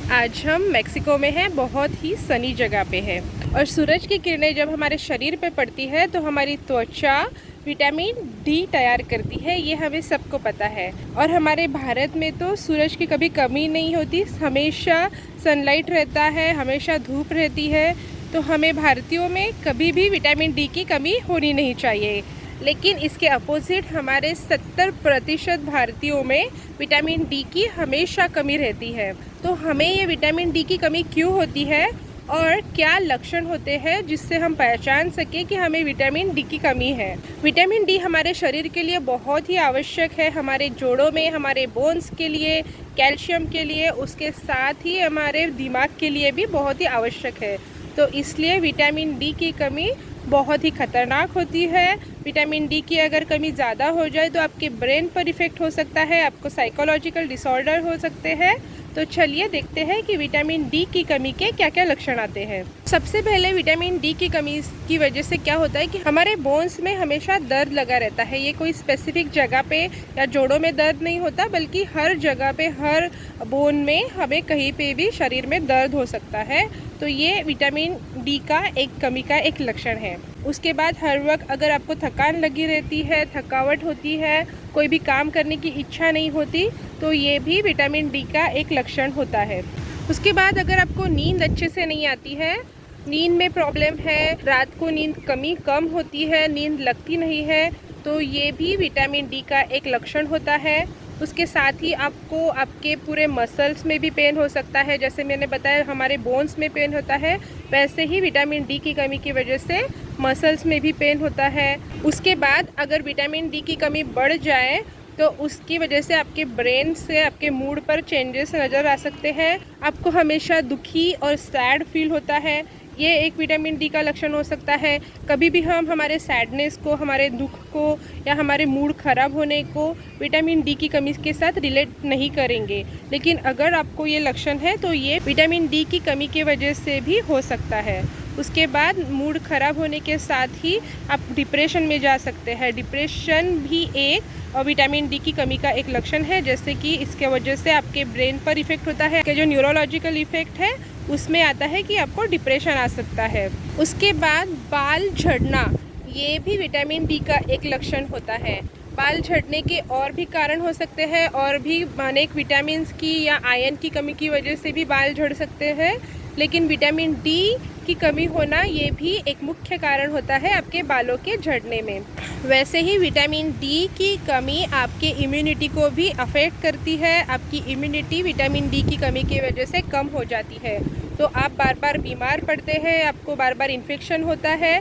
आज हम मेक्सिको में हैं, बहुत ही सनी जगह पे है और सूरज की किरणें जब हमारे शरीर पे पड़ती है तो हमारी त्वचा विटामिन डी तैयार करती है। ये हमें सबको पता है और हमारे भारत में तो सूरज की कभी कमी नहीं होती, हमेशा सनलाइट रहता है, हमेशा धूप रहती है। तो हमें भारतीयों में कभी भी विटामिन डी की कमी होनी नहीं चाहिए। लेकिन इसके अपोजिट हमारे 70% भारतीयों में विटामिन डी की हमेशा कमी रहती है। तो हमें ये विटामिन डी की कमी क्यों होती है और क्या लक्षण होते हैं जिससे हम पहचान सके कि हमें विटामिन डी की कमी है। विटामिन डी हमारे शरीर के लिए बहुत ही आवश्यक है, हमारे जोड़ों में, हमारे बोन्स के लिए, कैल्शियम के लिए, उसके साथ ही हमारे दिमाग के लिए भी बहुत ही आवश्यक है। तो इसलिए विटामिन डी की कमी बहुत ही खतरनाक होती है। विटामिन डी की अगर कमी ज़्यादा हो जाए तो आपके ब्रेन पर इफ़ेक्ट हो सकता है, आपको साइकोलॉजिकल डिसऑर्डर हो सकते हैं। तो चलिए देखते हैं कि विटामिन डी की कमी के क्या क्या लक्षण आते हैं। सबसे पहले विटामिन डी की कमी की वजह से क्या होता है कि हमारे बोन्स में हमेशा दर्द लगा रहता है। ये कोई स्पेसिफिक जगह पे या जोड़ों में दर्द नहीं होता, बल्कि हर जगह पे, हर बोन में हमें कहीं पे भी शरीर में दर्द हो सकता है। तो ये विटामिन डी का एक कमी का एक लक्षण है। उसके बाद हर वक्त अगर आपको थकान लगी रहती है, थकावट होती है, कोई भी काम करने की इच्छा नहीं होती, तो ये भी विटामिन डी का एक लक्षण होता है। उसके बाद अगर आपको नींद अच्छे से नहीं आती है, नींद में प्रॉब्लम है, रात को नींद कम होती है, नींद लगती नहीं है, तो ये भी विटामिन डी का एक लक्षण होता है। उसके साथ ही आपको आपके पूरे मसल्स में भी पेन हो सकता है। जैसे मैंने बताया हमारे बोन्स में पेन होता है, वैसे ही विटामिन डी की कमी की वजह से मसल्स में भी पेन होता है। उसके बाद अगर विटामिन डी की कमी बढ़ जाए तो उसकी वजह से आपके ब्रेन से आपके मूड पर चेंजेस नज़र आ सकते हैं। आपको हमेशा दुखी और सैड फील होता है, ये एक विटामिन डी का लक्षण हो सकता है। कभी भी हम हमारे सैडनेस को, हमारे दुख को या हमारे मूड ख़राब होने को विटामिन डी की कमी के साथ रिलेट नहीं करेंगे। लेकिन अगर आपको ये लक्षण है तो ये विटामिन डी की कमी की वजह से भी हो सकता है। उसके बाद मूड ख़राब होने के साथ ही आप डिप्रेशन में जा सकते हैं। डिप्रेशन भी एक विटामिन डी की कमी का एक लक्षण है, जैसे कि इसके वजह से आपके ब्रेन पर इफ़ेक्ट होता है, कि जो न्यूरोलॉजिकल इफ़ेक्ट है उसमें आता है कि आपको डिप्रेशन आ सकता है। उसके बाद बाल झड़ना, ये भी विटामिन डी का एक लक्षण होता है। बाल झड़ने के और भी कारण हो सकते हैं, और भी अनेक विटामिन की या आयरन की कमी की वजह से भी बाल झड़ सकते हैं, लेकिन विटामिन डी की कमी होना ये भी एक मुख्य कारण होता है आपके बालों के झड़ने में। वैसे ही विटामिन डी की कमी आपके इम्यूनिटी को भी अफेक्ट करती है। आपकी इम्यूनिटी विटामिन डी की कमी की वजह से कम हो जाती है, तो आप बार बार बीमार पड़ते हैं, आपको बार बार इन्फेक्शन होता है,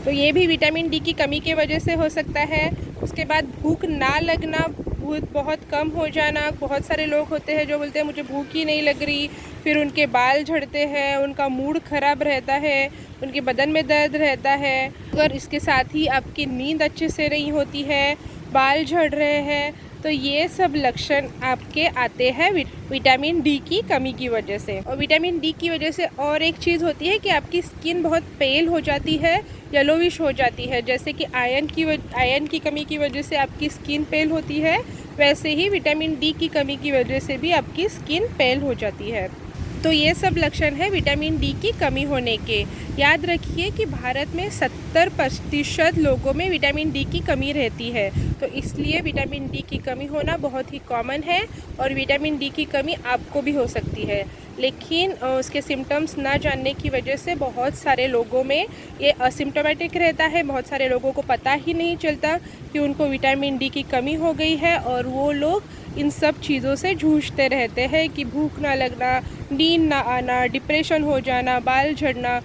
तो ये भी विटामिन डी की कमी की वजह से हो सकता है। उसके बाद भूख ना लगना, भूख बहुत कम हो जाना। बहुत सारे लोग होते हैं जो बोलते हैं मुझे भूख ही नहीं लग रही, फिर उनके बाल झड़ते हैं, उनका मूड ख़राब रहता है, उनके बदन में दर्द रहता है। अगर इसके साथ ही आपकी नींद अच्छे से नहीं होती है, बाल झड़ रहे हैं, तो ये सब लक्षण आपके आते हैं विटामिन डी की कमी की वजह से। और विटामिन डी की वजह से और एक चीज़ होती है कि आपकी स्किन बहुत पेल हो जाती है, येलोविश हो जाती है। जैसे कि आयरन की कमी की वजह से आपकी स्किन पेल होती है, वैसे ही विटामिन डी की कमी की वजह से भी आपकी स्किन पेल हो जाती है। तो ये सब लक्षण है विटामिन डी की कमी होने के। याद रखिए कि भारत में 70% लोगों में विटामिन डी की कमी रहती है, तो इसलिए विटामिन डी की कमी होना बहुत ही कॉमन है और विटामिन डी की कमी आपको भी हो सकती है। लेकिन उसके सिम्टम्स ना जानने की वजह से बहुत सारे लोगों में ये असिम्टोमेटिक रहता है। बहुत सारे लोगों को पता ही नहीं चलता कि उनको विटामिन डी की कमी हो गई है और वो लोग इन सब चीज़ों से जूझते रहते हैं कि भूख ना लगना, नींद ना आना, डिप्रेशन हो जाना, बाल झड़ना।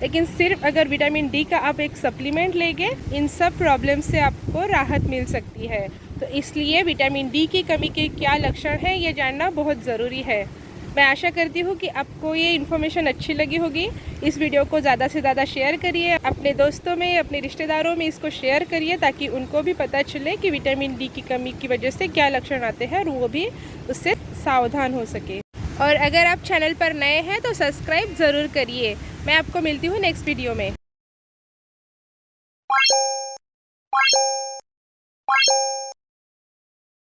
लेकिन सिर्फ अगर विटामिन डी का आप एक सप्लीमेंट लेंगे, इन सब प्रॉब्लम से आपको राहत मिल सकती है। तो इसलिए विटामिन डी की कमी के क्या लक्षण हैं ये जानना बहुत ज़रूरी है। मैं आशा करती हूँ कि आपको ये इन्फॉर्मेशन अच्छी लगी होगी। इस वीडियो को ज़्यादा से ज़्यादा शेयर करिए, अपने दोस्तों में, अपने रिश्तेदारों में इसको शेयर करिए, ताकि उनको भी पता चले कि विटामिन डी की कमी की वजह से क्या लक्षण आते हैं और वो भी उससे सावधान हो सके। और अगर आप चैनल पर नए हैं तो सब्सक्राइब ज़रूर करिए। मैं आपको मिलती हूँ नेक्स्ट वीडियो में।